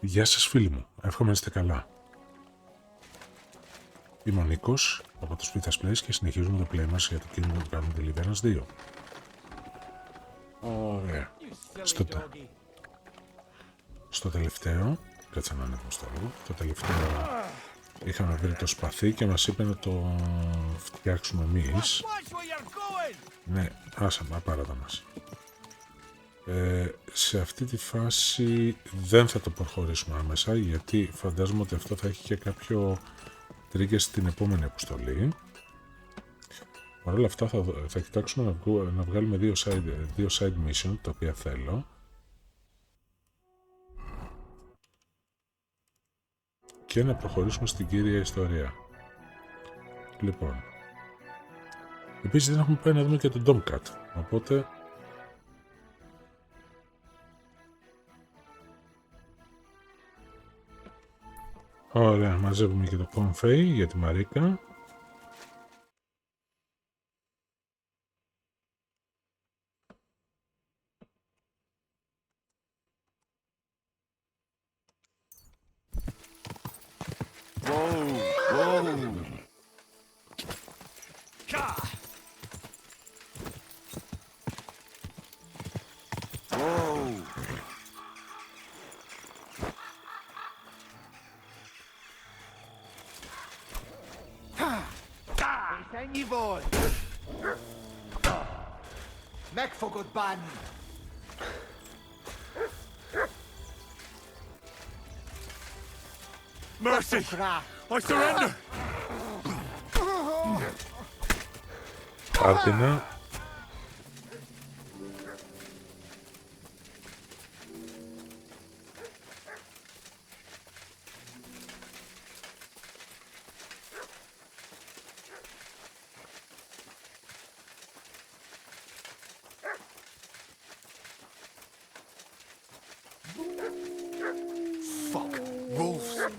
Γεια σας φίλοι μου, εύχομαι να είστε καλά. Είμαι ο Νίκος από το Spithas και συνεχίζουμε το play μας για το κίνημα που κάνουμε Deliverance 2. Ωραία. Στο τελευταίο, κάτσε να ανέβουμε στο λόγο, το τελευταίο είχαμε βρει το σπαθί και μας είπε να το φτιάξουμε εμείς. Ναι, άσε να πάρατα μας. Σε αυτή τη φάση δεν θα το προχωρήσουμε άμεσα, γιατί φαντάζομαι ότι αυτό θα έχει και κάποιο trigger στην επόμενη αποστολή. Παρ' όλα αυτά θα κοιτάξουμε να βγάλουμε δύο side mission, τα οποία θέλω, και να προχωρήσουμε στην κύρια ιστορία. Λοιπόν, επίσης δεν έχουμε πάει να δούμε και τον Tomcat, οπότε ωραία, μαζεύουμε και το Confey για τη Marika. Mercy! I surrender! Άρτινα. Fuck! Wolves!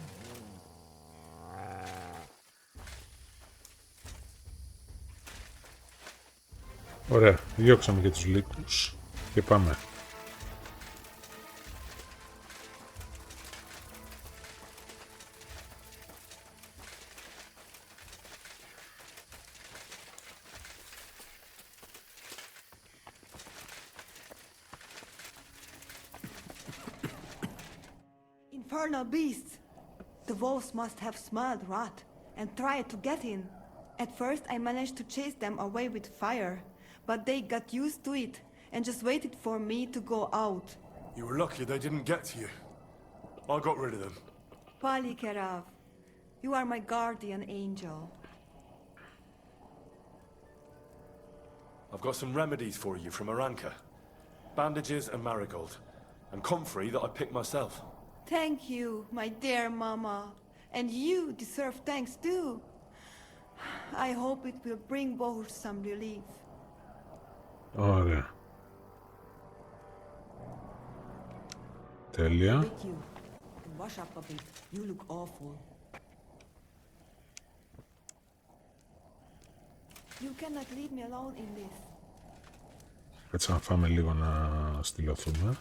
Ωραία, διώξαμε και τους λύκους και πάμε. Infernal beasts! The wolves must have smelled rat and tried to get in. At first I managed to chase them away with fire, but they got used to it and just waited for me to go out. You were lucky they didn't get to you. I got rid of them. Palikerav, you are my guardian angel. I've got some remedies for you from Aranka. Bandages and marigold. And comfrey that I picked myself. Thank you, my dear mama. And you deserve thanks too. I hope it will bring both some relief. Ωραία. Τέλεια. With you. And wash up a bit. You look awful. You cannot leave me alone in this. Κάτσε να φάμε λίγο να στυλωθούμε.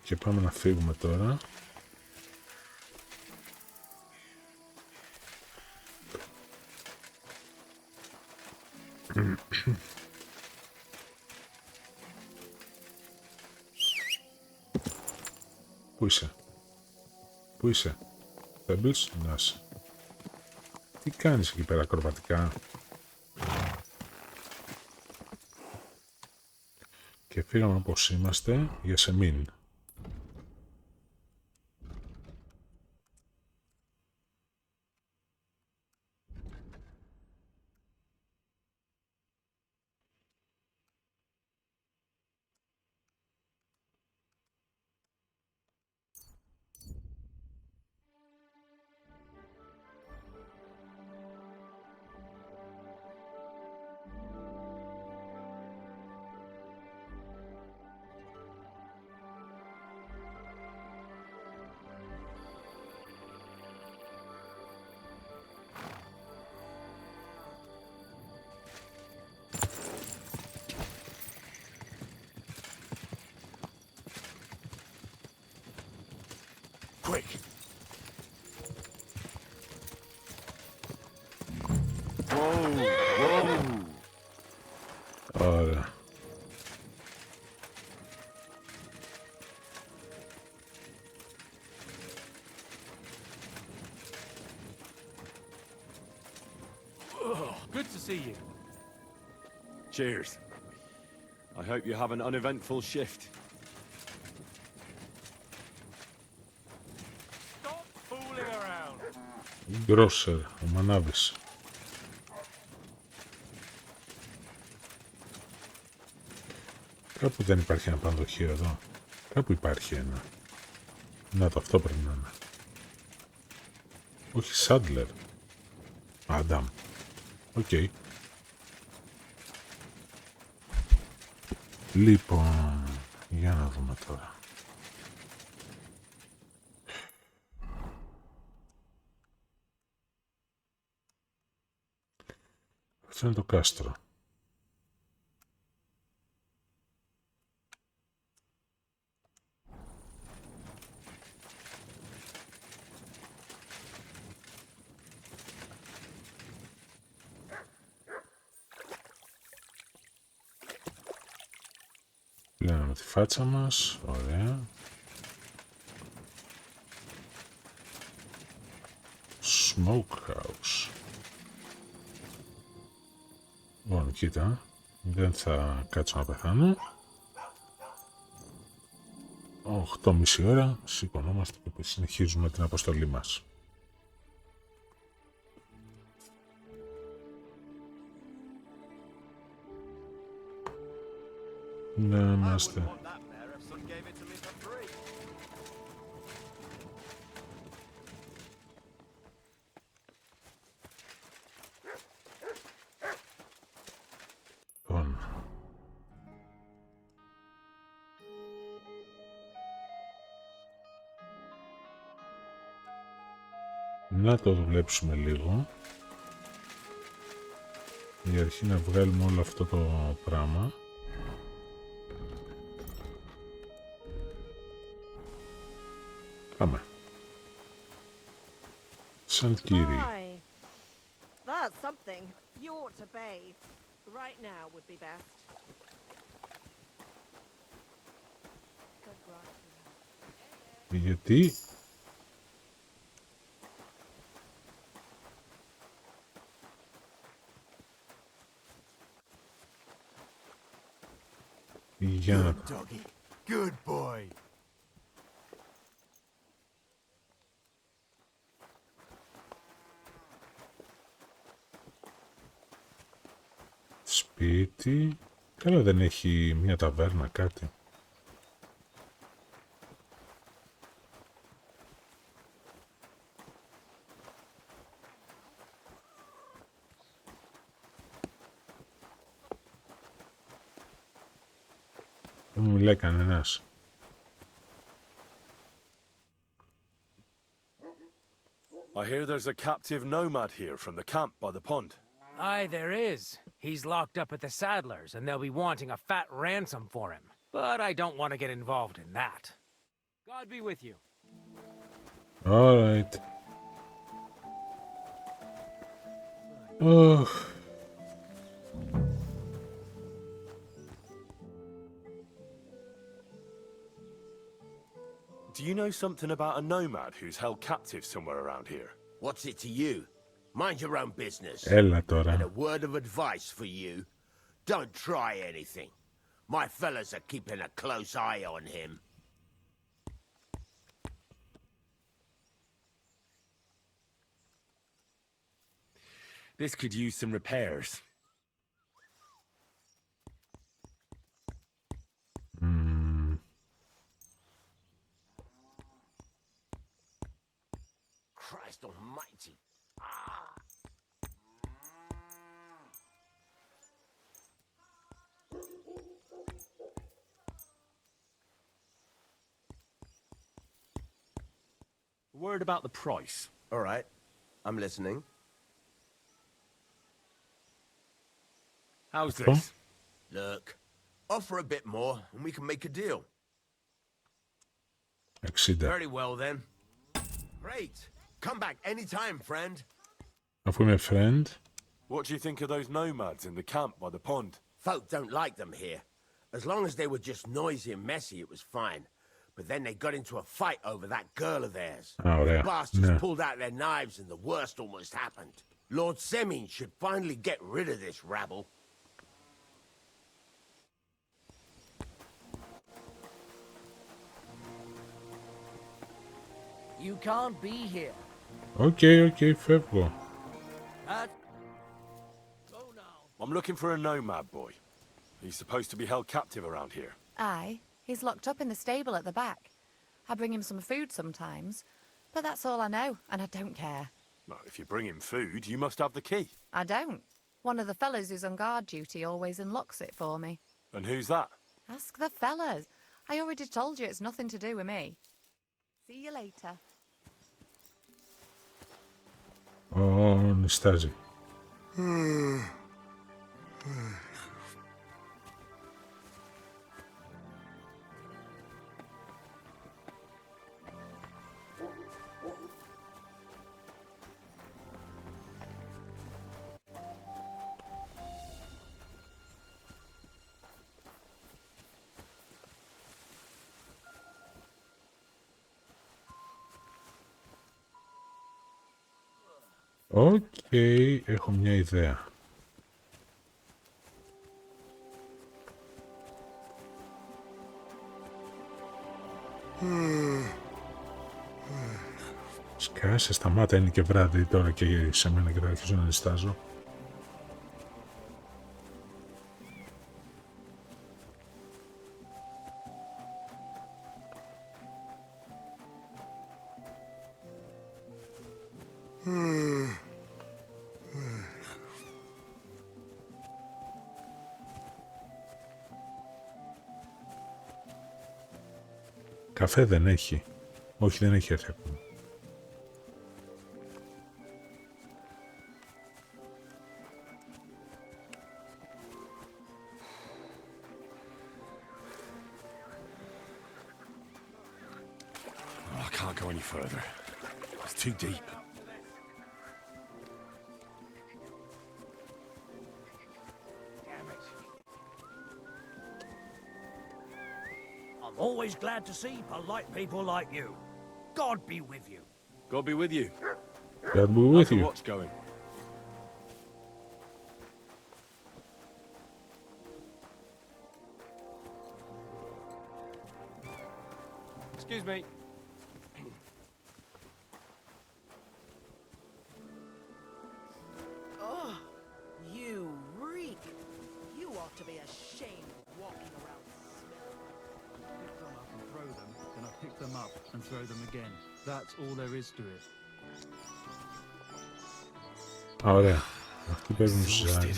Και πάμε να φύγουμε τώρα. Πού είσαι? Πού είσαι? Pebbles, να είσαι. Τι κάνεις εκεί πέρα ακροβατικά? Και φύγαμε όπως είμαστε για Semine. Good to see you. Cheers. I hope you have an uneventful shift. Stop fooling around. Γκρόσερ, ο Μανάβης. Κάπου δεν υπάρχει ένα πανδοχείο εδώ. Κάπου υπάρχει ένα. Να το, αυτό πρέπει να είναι. Όχι, Σάντλερ. Άνταμ. Οκ. Λοιπόν, για να δούμε τώρα. Αυτό είναι το κάστρο. Πλένουμε τη φάτσα μας, ωραία. Smokehouse. Λοιπόν, κοίτα, δεν θα κάτσω να πεθάνω. 8,5 ώρα, σηκωνόμαστε και συνεχίζουμε την αποστολή μας. Να είμαστε. Λοιπόν. Να το δουλέψουμε λίγο. Για αρχή να βγάλουμε όλο αυτό το πράγμα. Πάμε. Σαν κύριοι. That's something. You ought to bathe. Right now would be best. Γιατί για να Good boy. σπίτι. Καλά, δεν έχει μια ταβέρνα, κάτι. Δεν μου μιλάει κανένας. I hear there's a captive nomad here from the camp by the pond. Aye, there is. He's locked up at the Saddlers, and they'll be wanting a fat ransom for him. But I don't want to get involved in that. God be with you. All right. Oh. Do you know something about a nomad who's held captive somewhere around here? What's it to you? Mind your own business. Έλα τώρα. And a word of advice for you. Don't try anything. My fellas are keeping a close eye on him. This could use some repairs. Christ almighty. Word about the price. All right. I'm listening. How's this? Look, offer a bit more and we can make a deal. 60. Very well then. Great. Come back anytime, friend. Αφού είμαι friend. What do you think of those nomads in the camp by the pond? Folk don't like them here. As long as they were just noisy and messy, it was fine. But then they got into a fight over that girl of theirs. Α, ωραία. The bastards Ναι. pulled out their knives and the worst almost happened. Lord Semine should finally get rid of this rabble. You can't be here. Οκ, φεύγω. Go now. I'm looking for a nomad boy. He's supposed to be held captive around here. Aye, he's locked up in the stable at the back. I bring him some food sometimes, but that's all I know, and I don't care. Well, if you bring him food, you must have the key. I don't. One of the fellas who's on guard duty always unlocks it for me. And who's that? Ask the fellas. I already told you it's nothing to do with me. See you later. Ω, νιστάζει. Οκ, έχω μια ιδέα. Σκάσε, σταμάτα, είναι και βράδυ τώρα και σε μένα και θα αρχίσω να νηστάζω. Καφέ δεν έχει. Όχι, δεν έχει έρθει ακόμα. I can't go any further. It's too deep. I'm always glad to see polite people like you. God be with you. God be with you. God be with How's the you. watch going? Excuse me. Oh, you reek. You ought to be ashamed walking around smelling. Pick them up and throw them, then I pick them up and throw them again. That's all there is to it. Α, ωραία. Αυτοί παίζουν ζάρι.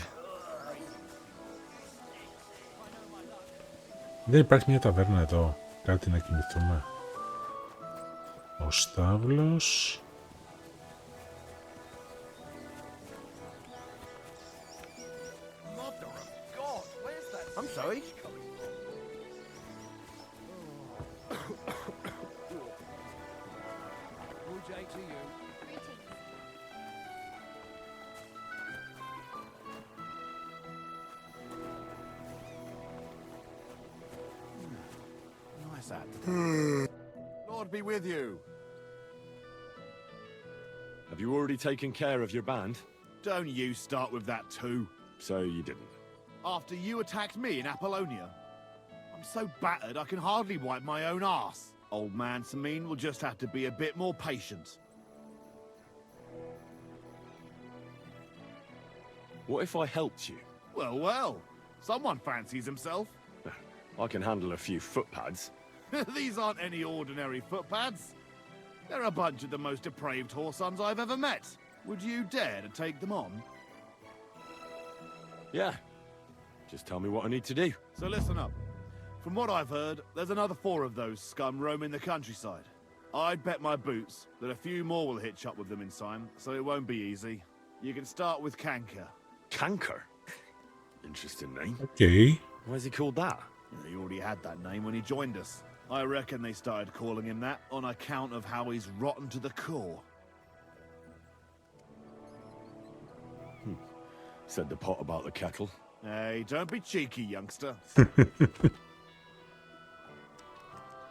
Δεν υπάρχει μια ταβέρνα εδώ. Κάτι να κοιμηθούμε. Ο Στάβλος. Mother of God, where's that? I'm sorry? Good day to you. Nice hat. Lord be with you. Have you already taken care of your band? Don't you start with that too. So you didn't. After you attacked me in Apollonia. I'm so battered I can hardly wipe my own arse. Old man Semine will just have to be a bit more patient. What if I helped you? Well, well. Someone fancies himself. I can handle a few footpads. These aren't any ordinary footpads. They're a bunch of the most depraved whoresons I've ever met. Would you dare to take them on? Yeah. Just tell me what I need to do. So listen up. From what I've heard, there's another 4 of those scum roaming the countryside. I'd bet my boots that a few more will hitch up with them in time, so it won't be easy. You can start with Canker. Canker? Interesting name. Οκ. Why's he called that? He already had that name when he joined us. I reckon they started calling him that on account of how he's rotten to the core. Said the pot about the kettle. Hey, don't be cheeky, youngster.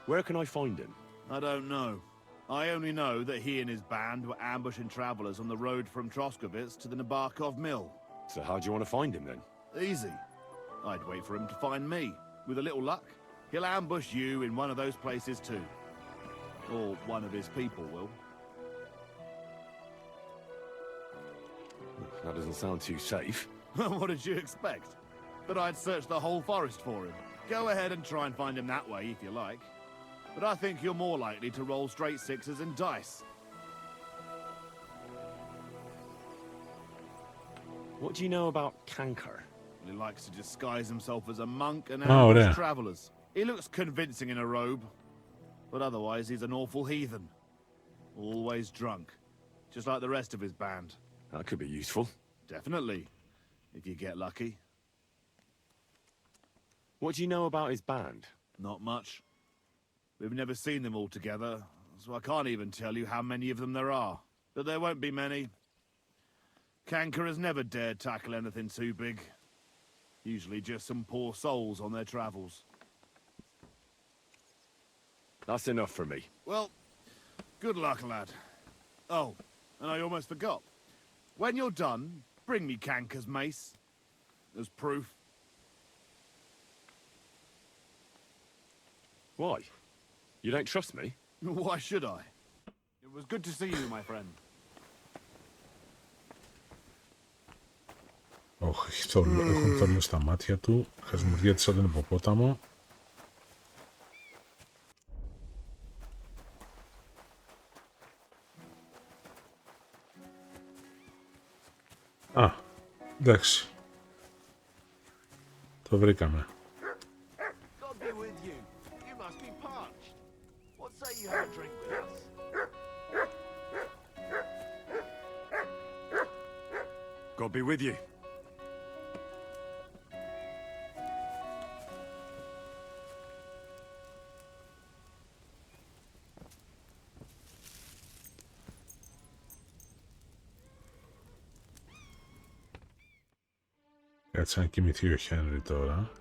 Where can I find him? I don't know. I only know that he and his band were ambushing travelers on the road from Troskovitz to the Nabarkov mill. So how do you want to find him then? Easy. I'd wait for him to find me. With a little luck, he'll ambush you in one of those places too. Or one of his people will. That doesn't sound too safe. What did you expect? That I'd search the whole forest for him? Go ahead and try and find him that way if you like. But I think you're more likely to roll straight sixes and dice. What do you know about Canker? He likes to disguise himself as a monk and Oh, ambush yeah. travelers. He looks convincing in a robe, but otherwise he's an awful heathen. Always drunk, just like the rest of his band. That could be useful. Definitely, if you get lucky. What do you know about his band? Not much. We've never seen them all together, so I can't even tell you how many of them there are. But there won't be many. Canker has never dared tackle anything too big. Usually just some poor souls on their travels. That's enough for me. Well, good luck, lad. Oh, and I almost forgot. When you're done, bring me Canker's mace. As proof. Why? You don't trust me? Why should I? It was good to see you, my friend. Έχουν θόλιο στα μάτια του. Χασμουριέται σαν τον υποπόταμο. Α, εντάξει. Το βρήκαμε. God be with you. You must be parched. What say you have a drink with us? God be with you. Κάτσε να κοιμηθεί ο Χένρι τώρα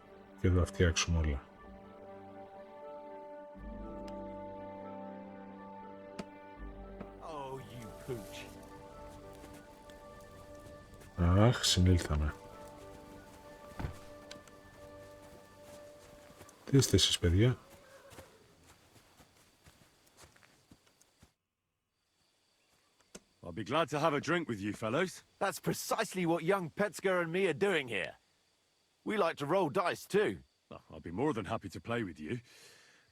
και θα τα φτιάξουμε όλα. Oh, you pooch. Αχ, συνήλθαμε. Τι είστε εσείς, παιδιά? I'll be glad to have a drink with you, fellows. That's precisely what young Petska and me are doing here. We like to roll dice too. Well, I'll be more than happy to play with you.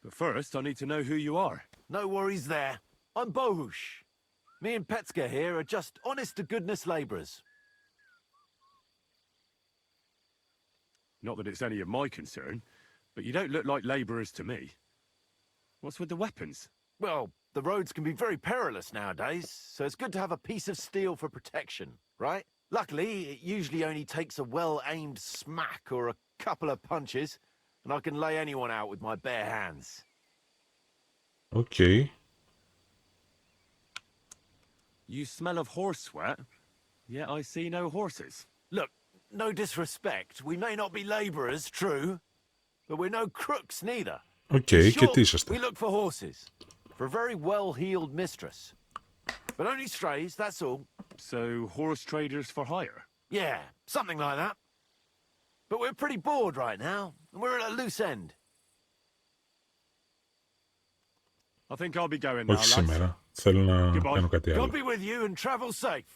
But first, I need to know who you are. No worries there. I'm Bohush. Me and Petska here are just honest-to-goodness labourers. Not that it's any of my concern, but you don't look like labourers to me. What's with the weapons? Well, the roads can be very perilous nowadays, so it's good to have a piece of steel for protection, right? Luckily, it usually only takes a well-aimed smack or a couple of punches, and I can lay anyone out with my bare hands. Okay. You smell of horse sweat, yet I see no horses. Look, no disrespect. We may not be labourers, true, but we're no crooks neither. Okay, και Sure, τι είσαστε? we look for horses, for a very well-heeled mistress. But only strays, that's all. So, horse traders for hire? Yeah, something like that. But we're pretty bored right now, and we're at a loose end. I think I'll be going now, Όχι lads. σήμερα. Θέλω να κάνω κάτι God άλλο. be with you and travel safe.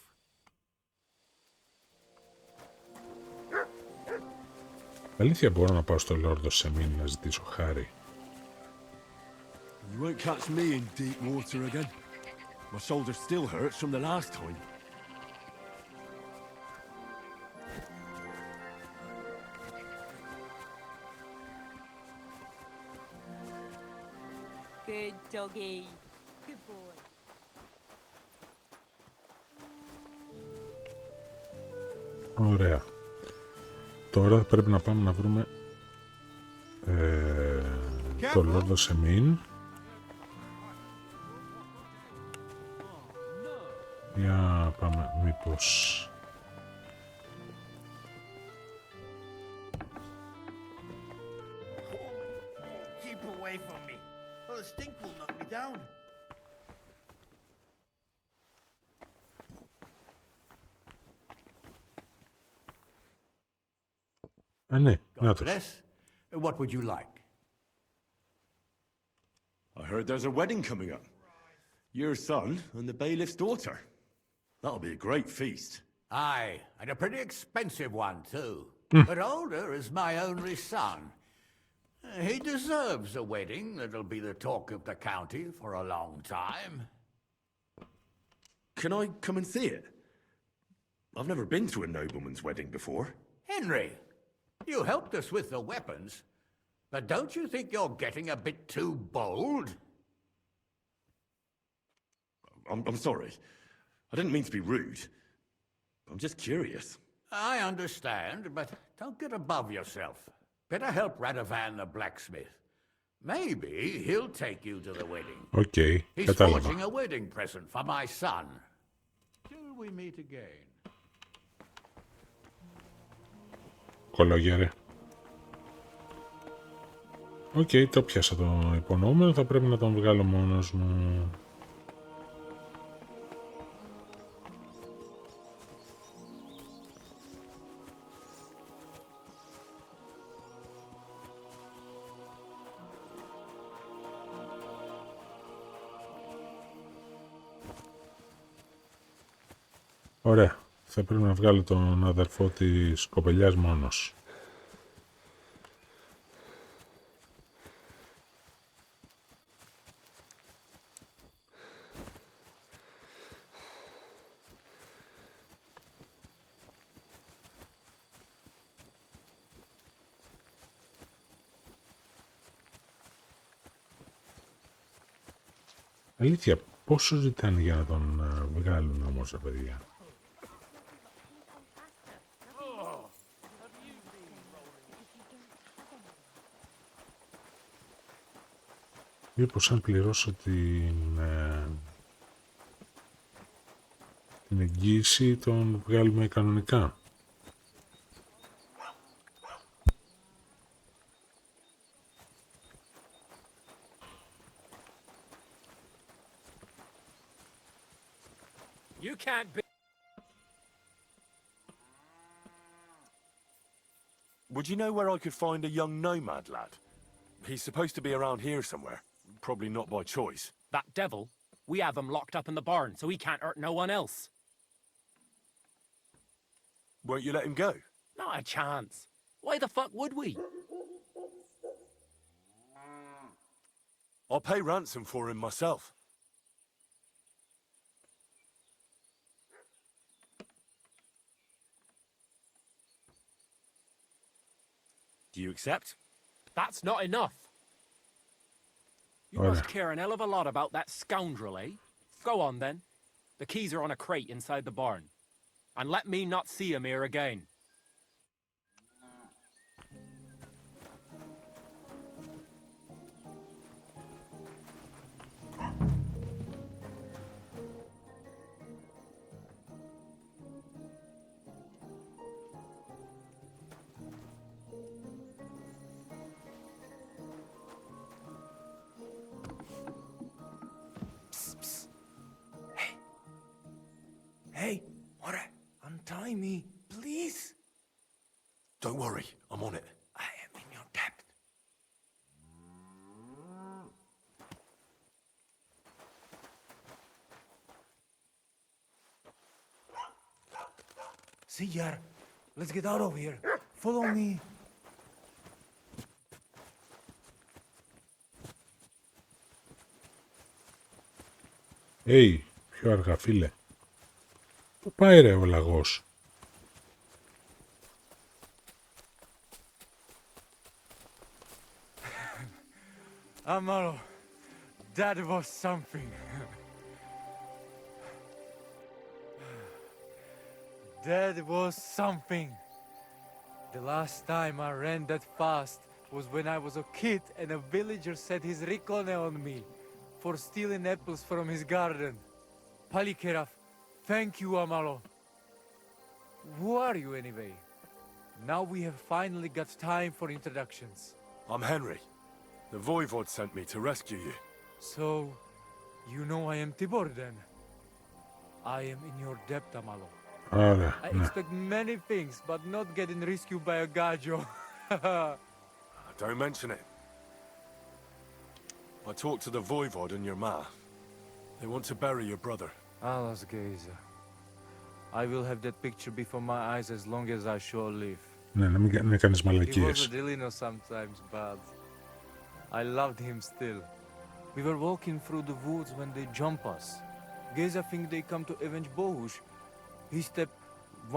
Αλήθεια μπορώ να πάω στο Λόρδο Semine να ζητήσω χάρη? You won't catch me in deep water again. My shoulder still hurts from the last time. Good doggy. Good boy. Ωραία. Τώρα πρέπει να πάμε να βρούμε το Λόρδο Semine. Για πάμε, μήπως... Keep away from me, or the stink will knock me down. Α, ναι, God νάτος. bless. What would you like? I heard there's a wedding coming up. Your son and the bailiff's daughter. That'll be a great feast. Aye, and a pretty expensive one, too. But older is my only son. He deserves a wedding that'll be the talk of the county for a long time. Can I come and see it? I've never been to a nobleman's wedding before. Henry, you helped us with the weapons, but don't you think you're getting a bit too bold? I'm sorry. I didn't mean to be rude. I'm just curious. I understand, but don't get above yourself. Better help Radovan the blacksmith. Maybe he'll take you to the wedding. Okay, He's κατάλαβα. forging a wedding present for my son. Till we meet again. Κολόγερε. Οκ, το πιάσα το υπονοούμενο, θα πρέπει να τον βγάλω μόνος μου. Ωραία. Θα πρέπει να βγάλω τον αδερφό της κοπελιάς μόνος. Αλήθεια, πόσο ζητάνε για να τον βγάλουν όμως τα παιδιά? Μήπως αν πληρώσω την εγγύηση τον βγάλουμε κανονικά? You can't be. Would you know where I could find a young nomad lad? He's supposed to be around here somewhere. Probably not by choice. That devil? We have him locked up in the barn, so he can't hurt no one else. Won't you let him go? Not a chance. Why the fuck would we? I'll pay ransom for him myself. Do you accept? That's not enough. You must care an hell of a lot about that scoundrel, eh? Go on, then. The keys are on a crate inside the barn. And let me not see him here again. Hey, what? Untie me, please. Don't worry, I'm on it. I am in your debt. See, Yar, let's get out of here. Follow me. Hey, πιο αργά, φίλε. Πού πάει ρε ο λαγός? Amaro, that was something. That was something. The last time I ran that fast was when I was a kid and a villager set his ricone on me for stealing apples from his garden. Palikeraf, thank you, Amaro. Who are you anyway? Now we have finally got time for introductions. I'm Henry. The Voivod sent me to rescue you. So, you know I am Tibor then? I am in your debt, Amalo. Άρα, I ναι. expect many things, but not getting rescued by a gajo. Don't mention it. I talked to the Voivod and your ma. They want to bury your brother. Alas, Geza. I will have that picture before my eyes as long as I shall live. Ναι, να μην κάνεις μαλακίες. He was a Delino sometimes, but I loved him still. We were walking through the woods when they jump us. Geza think they come to avenge Bohush. He stepped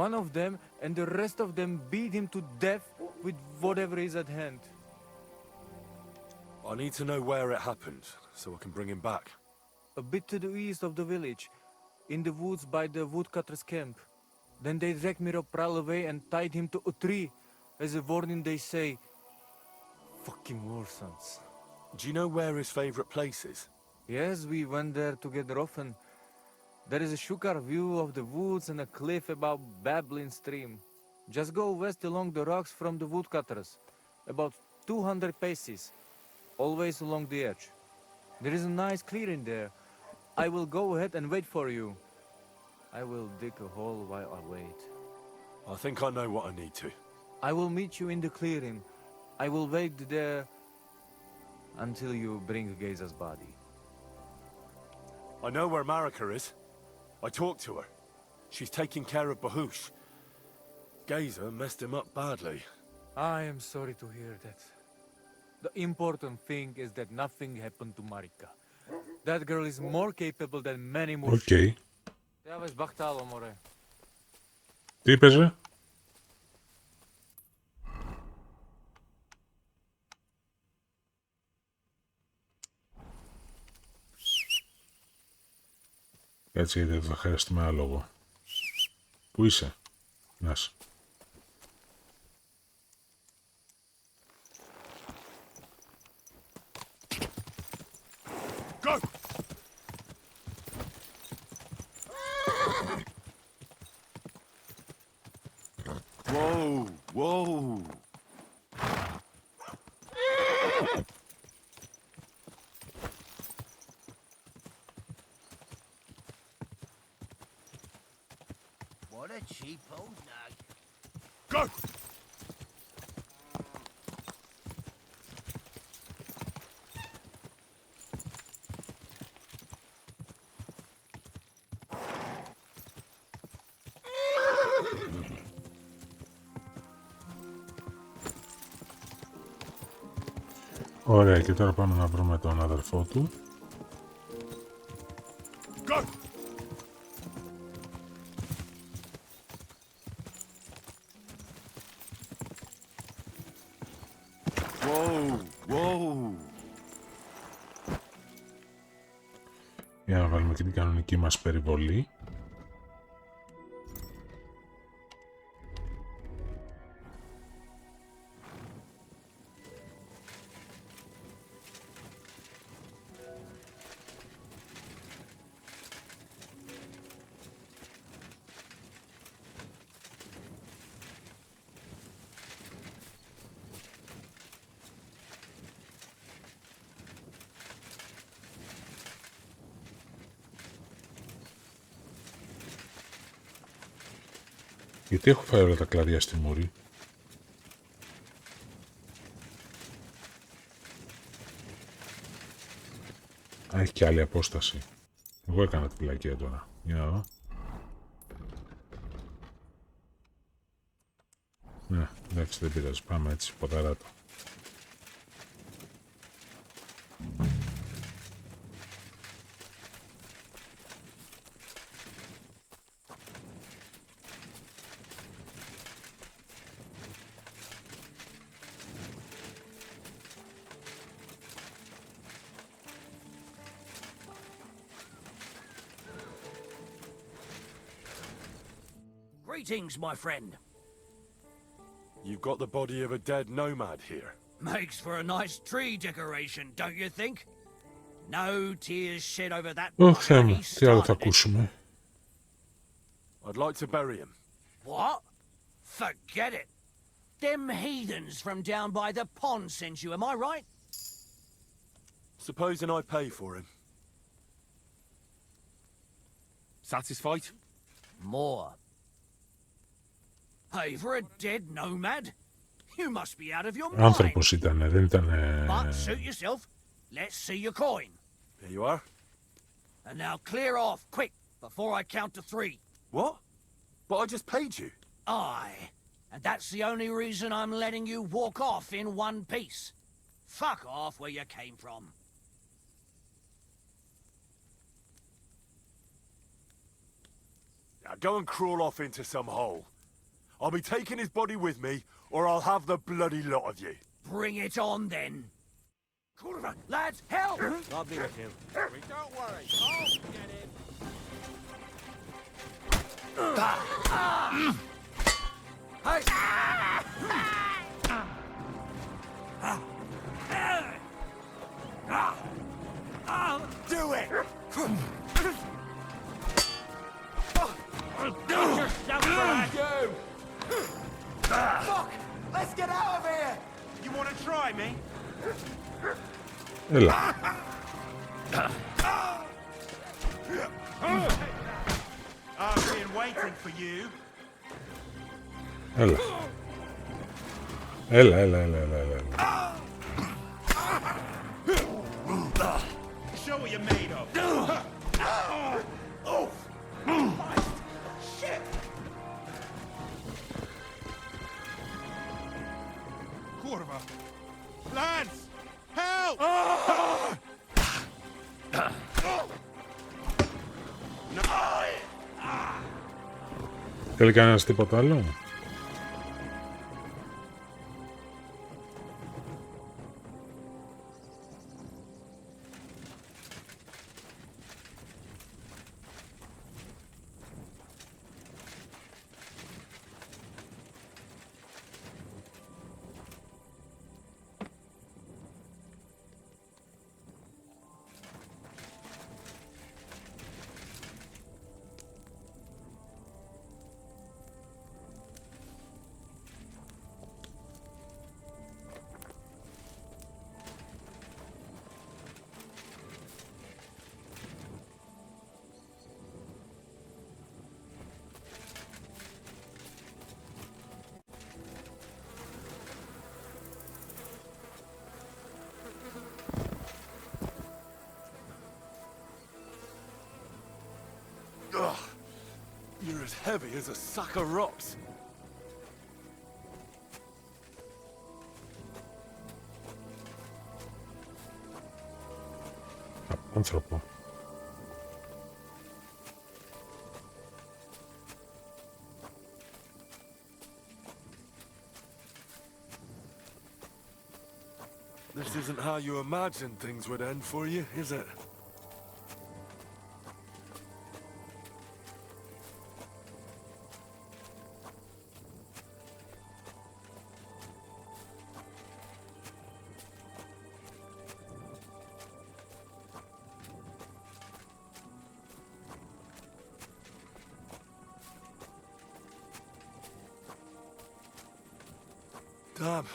one of them and the rest of them beat him to death with whatever is at hand. I need to know where it happened, so I can bring him back. A bit to the east of the village, in the woods by the woodcutter's camp. Then they dragged Miropral away and tied him to a tree. As a warning they say, fucking war sons. Do you know where his favorite place is? Yes, we went there together often. There is a shukar view of the woods and a cliff above babbling stream. Just go west along the rocks from the woodcutters, about 200 paces, always along the edge. There is a nice clearing there. I will go ahead and wait for you. I will dig a hole while I wait. I think I know what I need to. I will meet you in the clearing. I will wait there until you bring Geza's body. I know where Marika is. I talked to her. She's taking care of Bahush. Geza messed him up badly. I am sorry to hear that. The important thing is that nothing happened to Marika. That girl is more capable than many more. Okay. Τι είπες? Κάτσε γιατί θα χρειαστούμε άλογο. Πού είσαι? Νας. Go! Whoa, whoa. What a cheap old nug. Go! Ωραία, και τώρα πάμε να βρούμε τον αδερφό του. Go! Whoa, whoa. Για να βάλουμε και την κανονική μας περιβολή. Γιατί έχω φάει όλα τα κλαδιά στη μούρη? Α, έχει και άλλη απόσταση. Εγώ έκανα την πλακία τώρα. Για να δω. Ναι, εντάξει, δεν πειράζει. Πάμε έτσι, ποταράτα. Greetings, my friend. You've got the body of a dead nomad here. Makes for a nice tree decoration, don't you think? No tears shed over that. Ωχ, Θεέ μου, τι άλλο θα ακούσουμε? I'd like to bury him. What? Forget it. Them heathens from down by the pond sent you, am I right? Supposing I pay for him. Satisfied? More. Hey, for a dead nomad? You must be out of your mind. Άνθρωπος ήταν, δεν ήταν... But suit yourself. Let's see your coin. Here you are. And now clear off, quick, before I count to 3. What? But I just paid you. Aye. And that's the only reason I'm letting you walk off in one piece. Fuck off where you came from. Now go and crawl off into some hole. I'll be taking his body with me, or I'll have the bloody lot of you. Bring it on, then. Lads, help! I'll be with you. Don't worry, I'll get it. Hey! Do it! Fuck! Let's get out of here! You want to try me? Έλα. I've been waiting for you. Έλα. Έλα, έλα, έλα, έλα, έλα. Show what you're made of. Oh! Shit! Quarter. Lads! Help! Θέλει κανένας τίποτα άλλο? Ugh. You're as heavy as a sack of rocks. Άνθρωπο. This isn't how you imagined things would end for you, is it? Damn,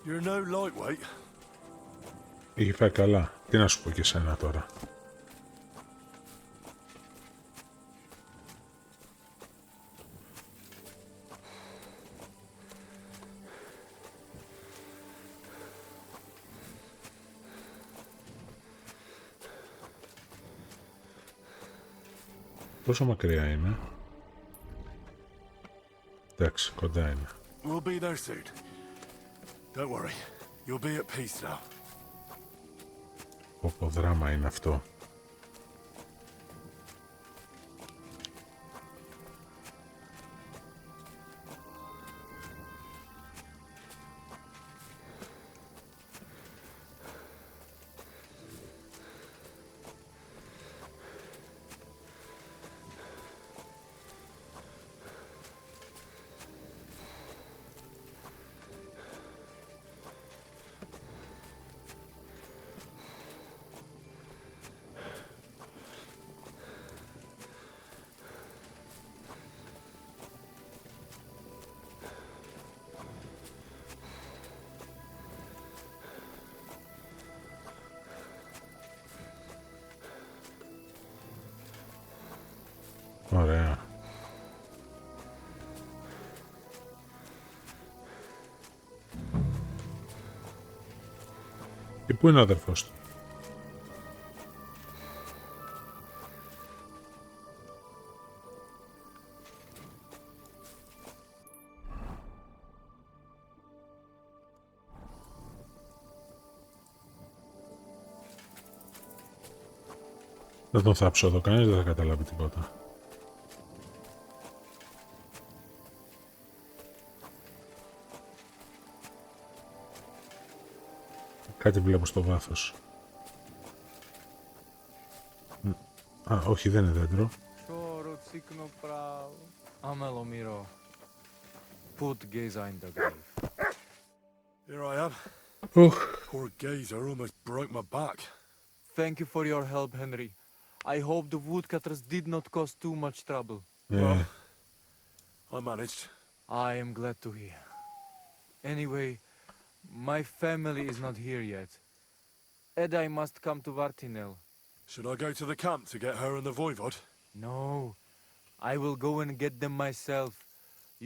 you're no lightweight. Είχε φάει καλά. Τι να σου πω και εσένα τώρα. Πόσο μακριά είναι? Εντάξει, κοντά είναι. We'll be there soon. Don't worry, you'll be at peace now. Πόπο δράμα είναι αυτό. Πού είναι ο αδερφός του? Δεν τον θάψω εδώ, κανείς δεν θα καταλάβει τίποτα. Κάτι βλέπω στο βάθος. Α, όχι, δεν είναι δέντρο. Here I am. Poor Gazer almost broke my back. Thank you for your help, Henry. I hope the woodcutters did not cause too much trouble. Well, I managed. I am glad to hear. Anyway, my family is not here yet. And I must come to Vartinel. Should I go to the camp to get her and the voivod? No, I will go and get them myself.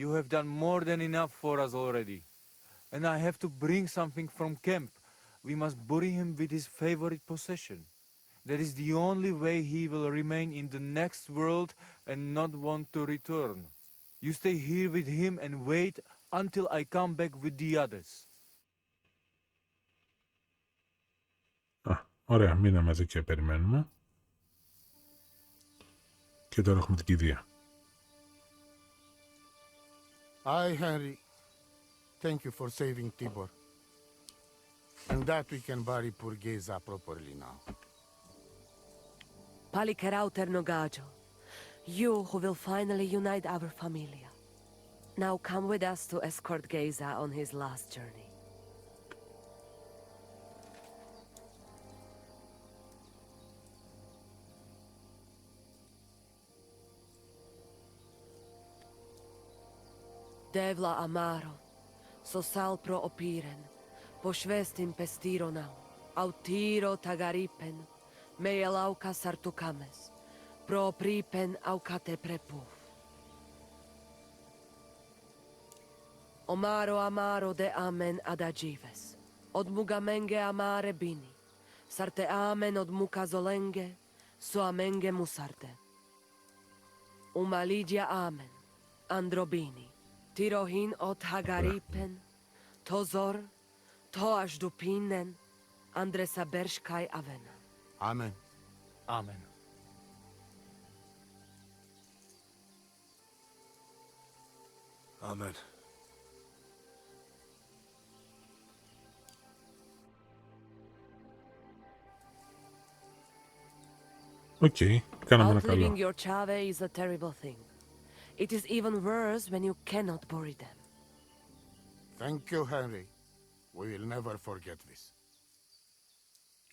You have done more than enough for us already. And I have to bring something from camp. We must bury him with his favorite possession. That is the only way he will remain in the next world and not want to return. You stay here with him and wait until I come back with the others. Ωραία, μείναμε εδώ και περιμένουμε. Και τώρα έχουμε την κηδεία. Hi, Henry. Thank you for saving Tibor. And that we can bury poor Geza properly now. Palikerauter Nogajo, you who will finally unite our familia. Now come with us to escort Geza on his last journey. Devla amaro, so salpro opiren, pošvestin pestironau, autiro tagaripen, mejelauka sartukames, pro pripen aukate prepuf. Omaro amaro de amen adagives, od mugamenge amare bini, sarte amen od muka zolenge, so amenge musarte. Umalidia amen, androbini. Tirohin od Hagaripen, Tozor, Toash Dupinen, Andresa Bershkai Avena. Amen. Amen. Amen. Okay, κάναμε ένα Outliving καλό. your chave is a terrible thing. It is even worse when you cannot bury them. Thank you, Henry. We will never forget this.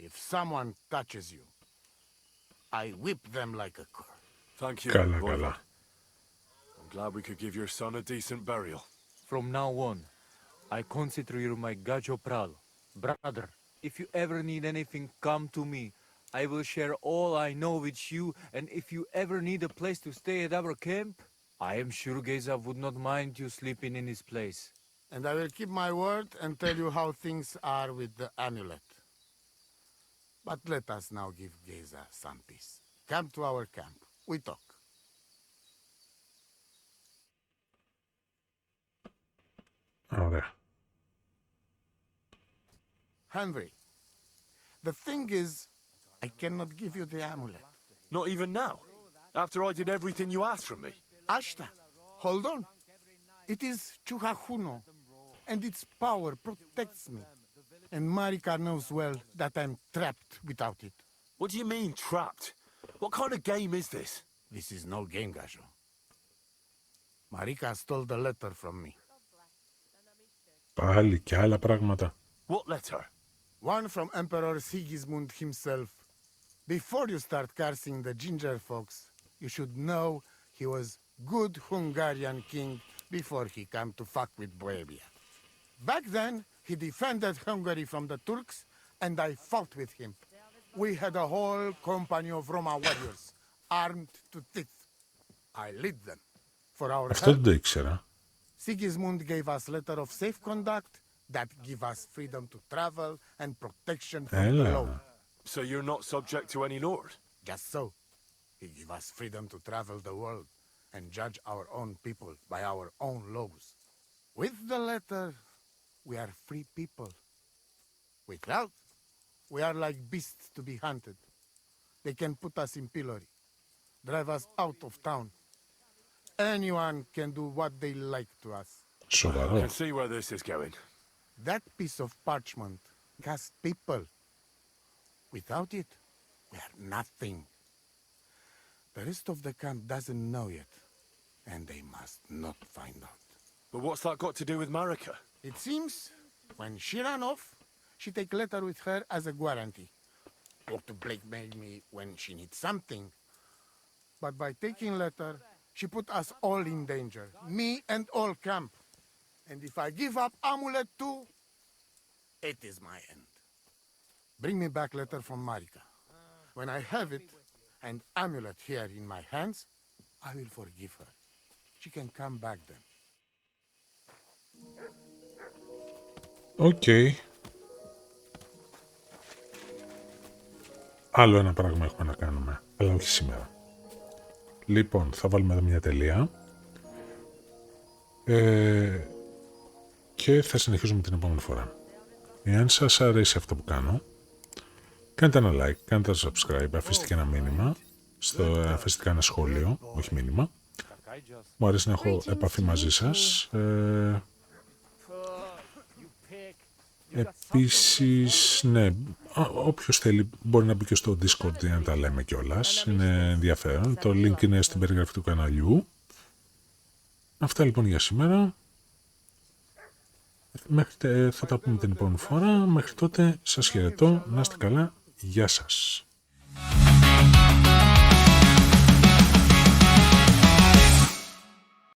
If someone touches you, I whip them like a cur. Thank you, Καλά, voivod. καλά. I'm glad we could give your son a decent burial. From now on, I consider you my Gajo Pral. Brother, if you ever need anything, come to me. I will share all I know with you, and if you ever need a place to stay at our camp, I am sure Geza would not mind you sleeping in his place. And I will keep my word and tell you how things are with the amulet. But let us now give Geza some peace. Come to our camp. We talk. Ωραία. Henry, the thing is, I cannot give you the amulet. Not even now? After I did everything you asked from me? Ashta, hold on. It is Chuhahuno, and its power protects me. And Marika knows well that I'm trapped without it. What do you mean, trapped? What kind of game is this? This is no game, Gajo. Marika stole the letter from me. Πάλι και άλλα πράγματα. What letter? One from Emperor Sigismund himself. Before you start cursing the ginger folks, you should know he was good Hungarian king before he came to fuck with Bohemia. Back then, he defended Hungary from the Turks, and I fought with him. We had a whole company of Roma warriors, armed to teeth. I lead them. For our Αυτό δεν help, το ήξερα. Sigismund gave us letter of safe conduct that give us freedom to travel and protection from the law. So you're not subject to any lord? Just so. He give us freedom to travel the world and judge our own people by our own laws. With the letter, we are free people. Without, we are like beasts to be hunted. They can put us in pillory, drive us out of town. Anyone can do what they like to us. I can see where this is going. That piece of parchment casts people. Without it, we are nothing. The rest of the camp doesn't know yet, and they must not find out. But what's that got to do with Marika? It seems, when she ran off, she take letter with her as a guarantee. Or to blackmail me when she needs something. But by taking letter, she put us all in danger. Me and all camp. And if I give up amulet too, it is my end. Bring me back letter from Marika. When I have it, and amulet here in my hands, I will forgive her. She can come back then. Okay. Άλλο ένα πράγμα έχουμε να κάνουμε, αλλά όχι σήμερα. Λοιπόν, θα βάλουμε εδώ μια τελεία. Και θα συνεχίσουμε την επόμενη φορά. Εάν σας αρέσει αυτό που κάνω, κάντε ένα like, κάντε ένα subscribe, αφήστε και ένα μήνυμα, αφήστε και ένα σχόλιο, όχι μήνυμα. Μου αρέσει να έχω επαφή μαζί σας. Επίσης, ναι, όποιος θέλει μπορεί να μπει και στο Discord για να τα λέμε κιόλας. Είναι ενδιαφέρον. Το link είναι στην περιγραφή του καναλιού. Αυτά λοιπόν για σήμερα. Θα τα πούμε την επόμενη φορά. Μέχρι τότε σας χαιρετώ. Να είστε καλά. Γεια σας.